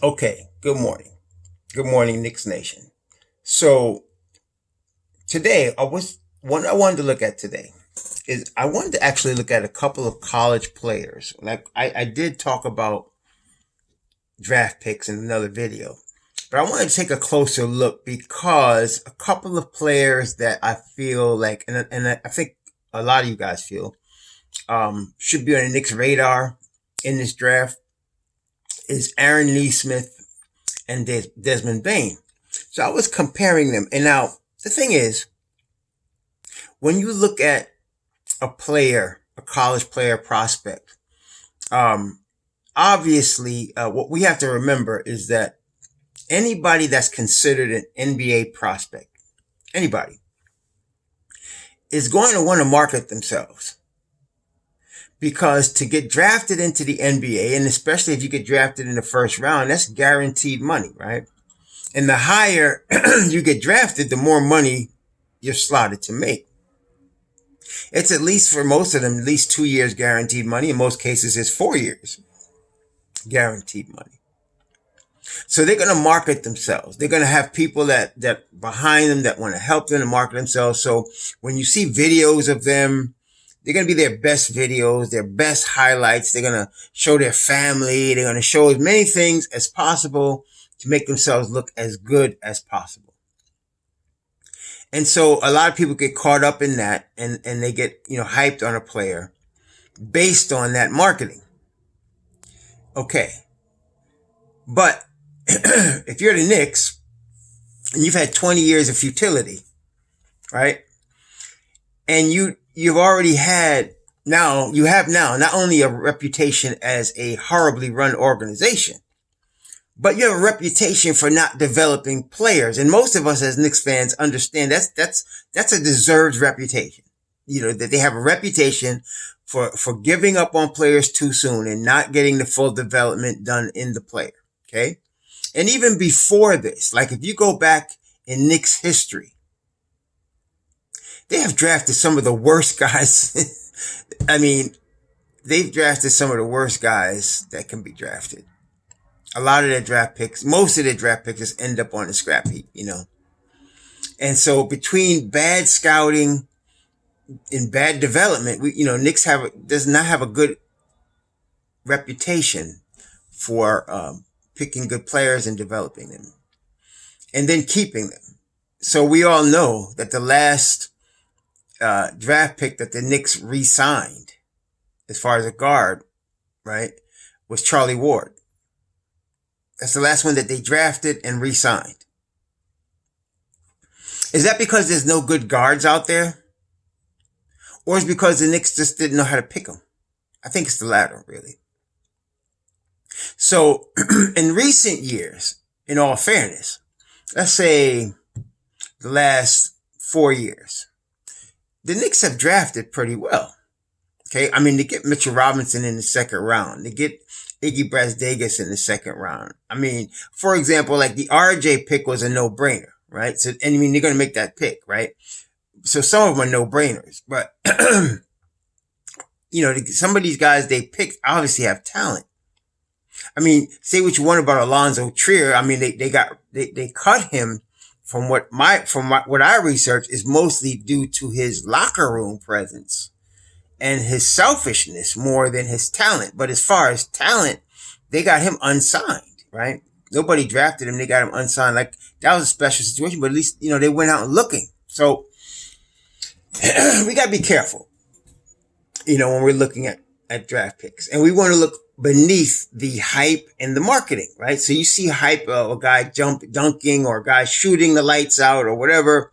Okay, good morning. Good morning, Knicks Nation. So today, what I wanted to look at today is I wanted to actually look at a couple of college players. Like I did talk about draft picks in another video, but I wanted to take a closer look because a couple of players that I feel like, and I think a lot of you guys feel, should be on the Knicks radar in this draft is Aaron Nesmith and Desmond Bane. So I was comparing them. And now the thing is, when you look at a player, a college player prospect, um, obviously, what we have to remember is that anybody that's considered an NBA prospect, anybody, is going to want to market themselves. Because to get drafted into the NBA, and especially if you get drafted in the first round, that's guaranteed money, right? And the higher you get drafted, the more money you're slotted to make. It's at least for most of them, at least 2 years guaranteed money. In most cases, it's 4 years guaranteed money. So they're going to market themselves. They're going to have people that behind them that want to help them to market themselves. So when you see videos of them, they're going to be their best videos, their best highlights. They're going to show their family. They're going to show as many things as possible to make themselves look as good as possible. And so a lot of people get caught up in that and they get, hyped on a player based on that marketing. Okay. But if you're the Knicks and you've had 20 years of futility, right? And you've already had you have now not only a reputation as a horribly run organization, but you have a reputation for not developing players. And most of us as Knicks fans understand that's a deserved reputation. That they have a reputation for giving up on players too soon and not getting the full development done in the player. Okay. And even before this, like if you go back in Knicks history, they have drafted some of the worst guys. I mean, they've drafted some of the worst guys that can be drafted. A lot of their draft picks, most of their draft picks just end up on the scrap heap, And so between bad scouting and bad development, Knicks does not have a good reputation for picking good players and developing them and then keeping them. So we all know that the last draft pick that the Knicks re-signed, as far as a guard, right, was Charlie Ward. That's the last one that they drafted and re-signed. Is that because there's no good guards out there? Or is it because the Knicks just didn't know how to pick them? I think it's the latter, really. So, in recent years, in all fairness, let's say the last 4 years, the Knicks have drafted pretty well. Okay, I mean, they get Mitchell Robinson in the second round. They get Iggy Brasdegas in the second round. I mean, for example, like the RJ pick was a no-brainer, right? So, and I mean, they're going to make that pick, right? So some of them are no-brainers, but some of these guys they picked obviously have talent. I mean, say what you want about Alonzo Trier. I mean, they cut him from what I researched is mostly due to his locker room presence and his selfishness more than his talent. But as far as talent, they got him unsigned, right? Nobody drafted him. They got him unsigned. Like, that was a special situation, but at least, they went out looking. So we got to be careful, when we're looking at draft picks. And we want to look beneath the hype and the marketing, right? So you see hype of a guy dunking or a guy shooting the lights out or whatever.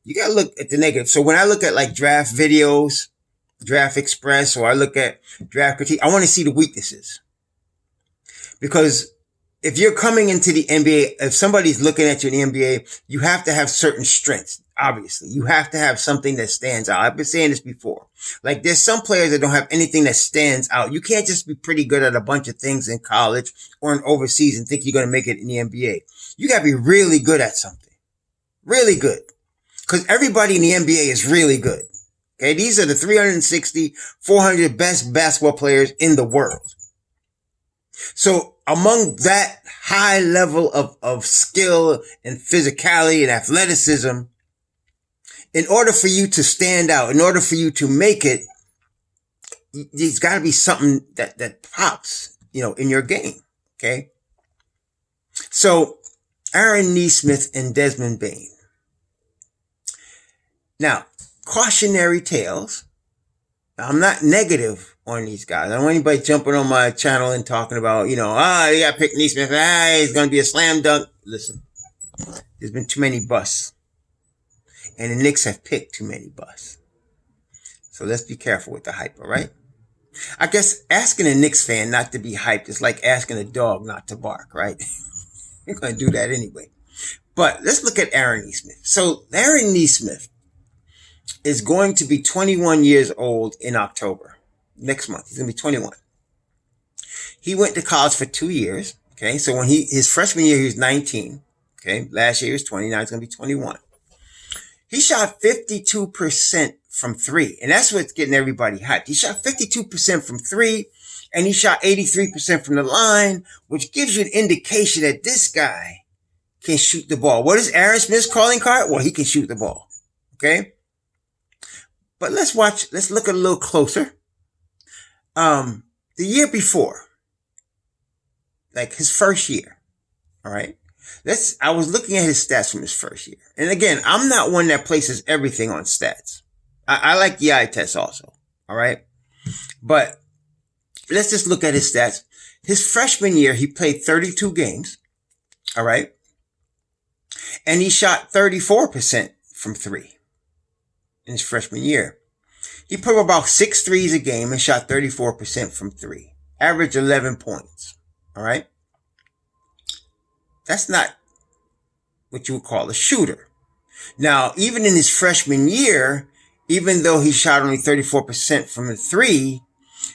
You got to look at the negative. So when I look at like draft videos, Draft Express, or I look at Draft Critique, I want to see the weaknesses. Because if you're coming into the NBA, if somebody's looking at you in the NBA, you have to have certain strengths. Obviously, you have to have something that stands out. I've been saying this before. Like, there's some players that don't have anything that stands out. You can't just be pretty good at a bunch of things in college or in overseas and think you're going to make it in the NBA. You got to be really good at something. Really good. Because everybody in the NBA is really good. Okay, these are the 360, 400 best basketball players in the world. So among that high level of skill and physicality and athleticism, in order for you to stand out, in order for you to make it, there's got to be something that pops, in your game. Okay. So Aaron Nesmith and Desmond Bane. Now, cautionary tales. I'm not negative on these guys. I don't want anybody jumping on my channel and talking about, you got to pick Nesmith. He's going to be a slam dunk. Listen, there's been too many busts. And the Knicks have picked too many busts. So let's be careful with the hype, all right? I guess asking a Knicks fan not to be hyped is like asking a dog not to bark, right? You're going to do that anyway. But let's look at Aaron Nesmith. So Aaron Nesmith is going to be 21 years old in October. Next month, he's going to be 21. He went to college for 2 years. Okay, so when his freshman year, he was 19. Okay, last year he was 20. Now he's going to be 21. He shot 52% from three, and that's what's getting everybody hyped. He shot 52% from three, and he shot 83% from the line, which gives you an indication that this guy can shoot the ball. What is Aaron Smith's calling card? Well, he can shoot the ball. Okay, but let's look a little closer. The year before, like his first year, all right. I was looking at his stats from his first year. And again, I'm not one that places everything on stats. I like the eye test also. All right. But let's just look at his stats. His freshman year, he played 32 games. All right. And he shot 34% from three in his freshman year. He put up about 6 threes a game and shot 34% from three. Average 11 points. All right. That's not what you would call a shooter. Now, even in his freshman year, even though he shot only 34% from the three,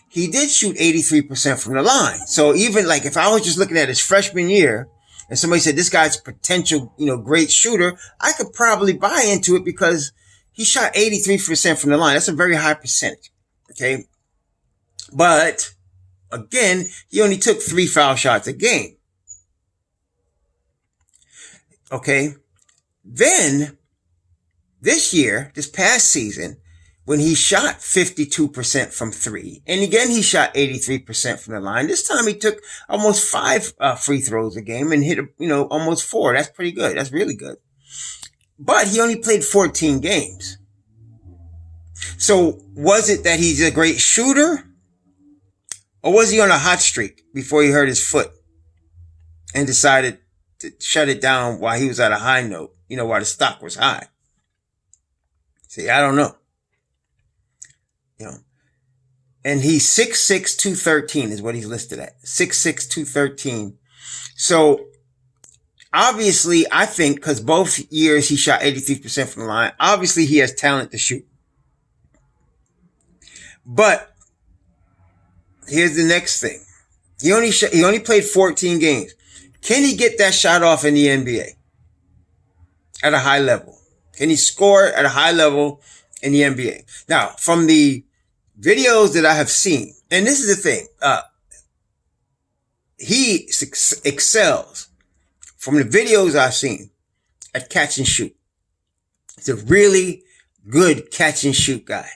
he did shoot 83% from the line. So even like if I was just looking at his freshman year and somebody said this guy's a potential, great shooter, I could probably buy into it because he shot 83% from the line. That's a very high percentage. Okay. But again, he only took 3 foul shots a game. Okay. Then this past season, when he shot 52% from three, and again, he shot 83% from the line. This time he took almost 5 free throws a game and hit, almost 4. That's pretty good. That's really good. But he only played 14 games. So was it that he's a great shooter? Or was he on a hot streak before he hurt his foot and decided to shut it down while he was at a high note, while the stock was high? See, I don't know. And he's 6'6", 213 is what he's listed at. 6'6", 213. So obviously, I think because both years he shot 83% from the line, obviously he has talent to shoot. But here's the next thing. He only played 14 games. Can he get that shot off in the NBA at a high level? Can he score at a high level in the NBA? Now, from the videos that I have seen, and this is the thing, he excels from the videos I've seen at catch and shoot. He's a really good catch and shoot guy.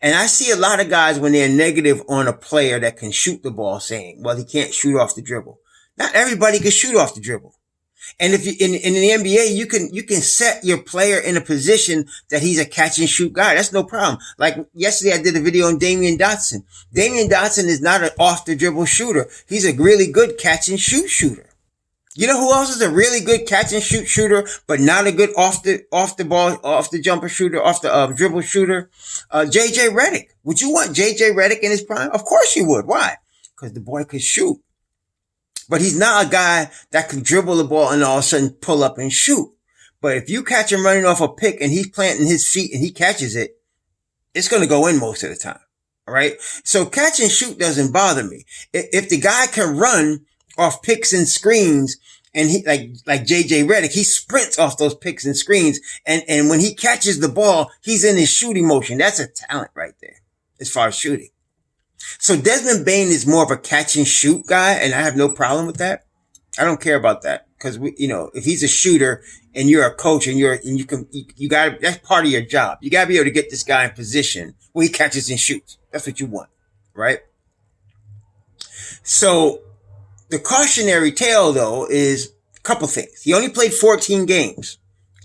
And I see a lot of guys when they're negative on a player that can shoot the ball saying, well, he can't shoot off the dribble. Not everybody can shoot off the dribble. And if you, in the NBA, you can set your player in a position that he's a catch and shoot guy. That's no problem. Like yesterday, I did a video on Damian Dotson. Damian Dotson is not an off the dribble shooter. He's a really good catch and shoot shooter. You know who else is a really good catch and shoot shooter, but not a good off the ball, off the jumper shooter, off the dribble shooter? JJ Redick. Would you want JJ Redick in his prime? Of course you would. Why? Because the boy could shoot. But he's not a guy that can dribble the ball and all of a sudden pull up and shoot. But if you catch him running off a pick and he's planting his feet and he catches it, it's going to go in most of the time. All right. So catch and shoot doesn't bother me. If the guy can run off picks and screens and he like JJ Redick, he sprints off those picks and screens. And when he catches the ball, he's in his shooting motion. That's a talent right there as far as shooting. So Desmond Bane is more of a catch and shoot guy, and I have no problem with that. I don't care about that because if he's a shooter and you're a coach and you got that's part of your job. You got to be able to get this guy in position where he catches and shoots. That's what you want, right? So the cautionary tale though is a couple things. He only played 14 games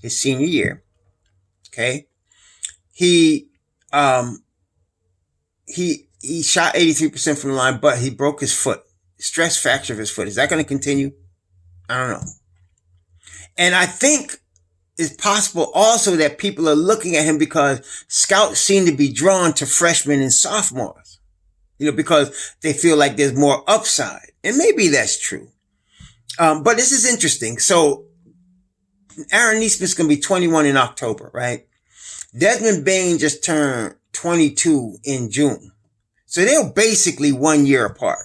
his senior year. Okay, he shot 83% from the line, but he broke his foot. Stress fracture of his foot. Is that going to continue? I don't know. And I think it's possible also that people are looking at him because scouts seem to be drawn to freshmen and sophomores, because they feel like there's more upside. And maybe that's true. But this is interesting. So Aaron Nesmith's going to be 21 in October, right? Desmond Bane just turned 22 in June. So they're basically 1 year apart.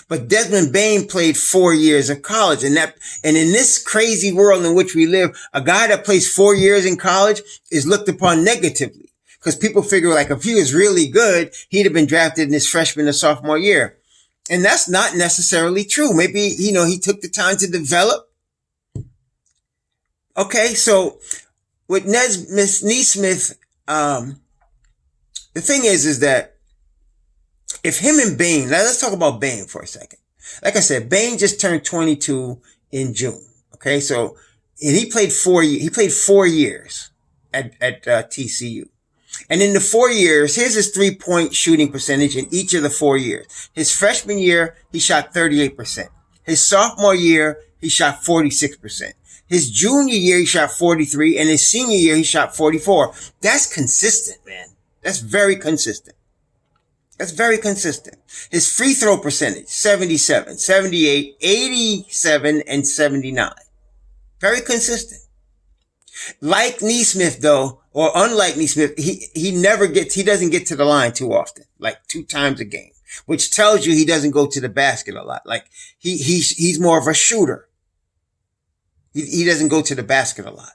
But Desmond Bane played 4 years of college, and in this crazy world in which we live, a guy that plays 4 years in college is looked upon negatively because people figure like if he was really good, he'd have been drafted in his freshman or sophomore year. And that's not necessarily true. Maybe, he took the time to develop. Okay. So with Nesmith, the thing is that if him and Bane, now let's talk about Bane for a second. Like I said, Bane just turned 22 in June. Okay. So, and he played 4 years at TCU. And in the 4 years, here's his 3-point shooting percentage in each of the 4 years. His freshman year, he shot 38%. His sophomore year, he shot 46%. His junior year, he shot 43. And his senior year, he shot 44. That's consistent, man. That's very consistent. That's very consistent. His free throw percentage, 77, 78, 87, and 79. Very consistent. Like Nesmith though, or unlike Nesmith, he doesn't get to the line too often, like 2 times a game, which tells you he doesn't go to the basket a lot. Like he's more of a shooter. He doesn't go to the basket a lot.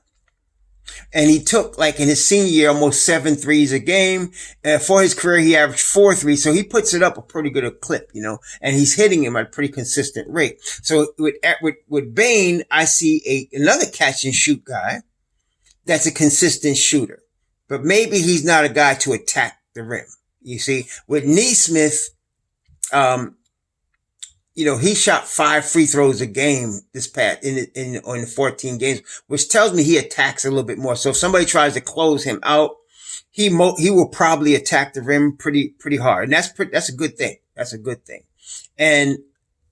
And he took, like in his senior year, almost 7 threes a game. For his career, he averaged 4 threes. So he puts it up a pretty good clip, and he's hitting him at a pretty consistent rate. So with Bane, I see another catch and shoot guy that's a consistent shooter, but maybe he's not a guy to attack the rim. You see, with Nesmith, he shot 5 free throws a game this past on the 14 games, which tells me he attacks a little bit more. So if somebody tries to close him out, he will probably attack the rim pretty hard. And that's a good thing. That's a good thing. And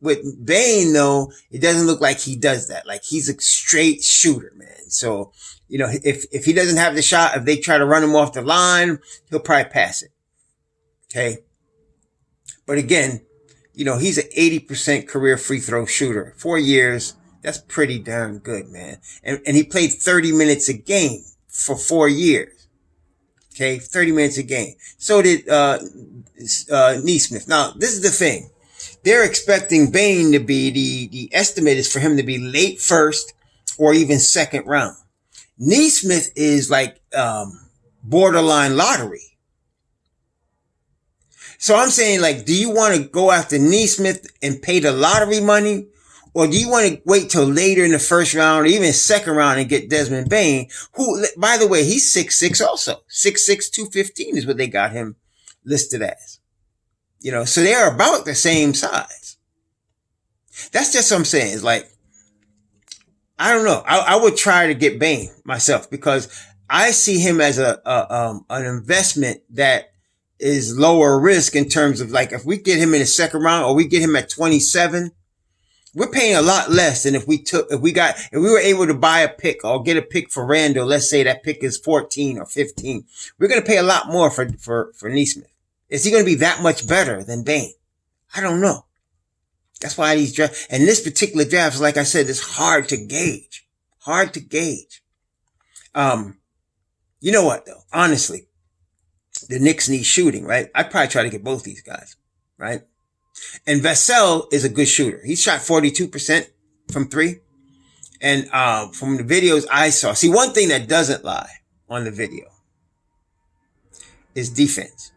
with Bane though, it doesn't look like he does that. Like he's a straight shooter, man. So, if he doesn't have the shot, if they try to run him off the line, he'll probably pass it. Okay. But again, he's an 80% career free throw shooter. 4 years. That's pretty darn good, man. And he played 30 minutes a game for 4 years. Okay. 30 minutes a game. So did, Nesmith. Now, this is the thing. They're expecting Bane to be the estimate is for him to be late first or even second round. Nesmith is like, borderline lottery. So I'm saying, like, do you want to go after Nesmith and pay the lottery money? Or do you want to wait till later in the first round or even second round and get Desmond Bane, who, by the way, he's 6'6" also. 6'6", 215 is what they got him listed as. So they're about the same size. That's just what I'm saying. It's like, I don't know. I would try to get Bane myself because I see him as an investment that is lower risk in terms of like, if we get him in the second round or we get him at 27, we're paying a lot less than if we were able to buy a pick or get a pick for Randall. Let's say that pick is 14 or 15. We're going to pay a lot more for Nesmith. Is he going to be that much better than Bane? I don't know. That's why these drafts, and this particular draft, like I said, is hard to gauge. Hard to gauge. You know what though? Honestly, the Knicks need shooting, right? I'd probably try to get both these guys, right? And Vassell is a good shooter. He shot 42% from 3. And, from the videos I saw, see, one thing that doesn't lie on the video is defense.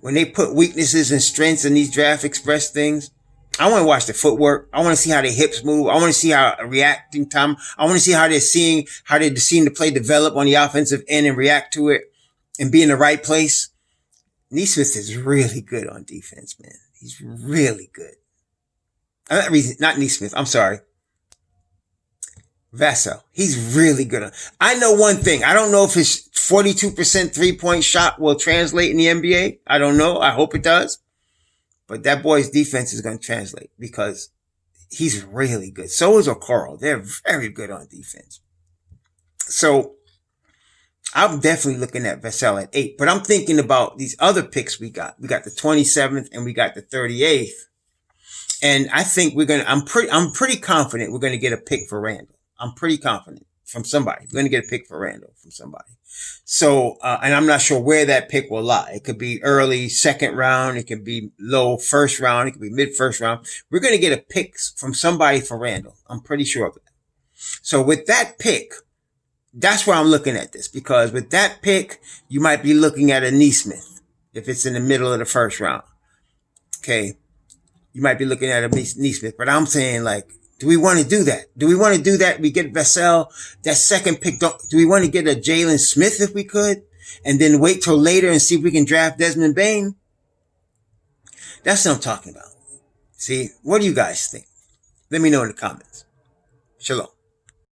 when they put weaknesses and strengths in these draft express things, I want to watch the footwork. I want to see how their hips move. I want to see how reacting time. I want to see how they're seeing the play develop on the offensive end and react to it and be in the right place. Nesmith is really good on defense, man. He's really good. Not Nesmith. I'm sorry. Vassell. He's really good. I know one thing. I don't know if his 42% 3-point shot will translate in the NBA. I don't know. I hope it does. But that boy's defense is going to translate because he's really good. So is Okoro. They're very good on defense. So I'm definitely looking at Vassell at 8. But I'm thinking about these other picks we got. We got the 27th and we got the 38th. And I think I'm pretty confident we're going to get a pick for Randall. I'm pretty confident from somebody. We're going to get a pick for Randall from somebody. So, and I'm not sure where that pick will lie. It could be early second round. It could be low first round. It could be mid first round. We're going to get a pick from somebody for Randall. I'm pretty sure of that. So with that pick, that's where I'm looking at this, because with that pick, you might be looking at a Nesmith if it's in the middle of the first round. Okay. You might be looking at a Nesmith, but I'm saying, like, do we want to do that? Do we want to do that? We get Vassell, that second pick. Do we want to get a Jalen Smith if we could, and then wait till later and see if we can draft Desmond Bane? That's what I'm talking about. See, what do you guys think? Let me know in the comments. Shalom.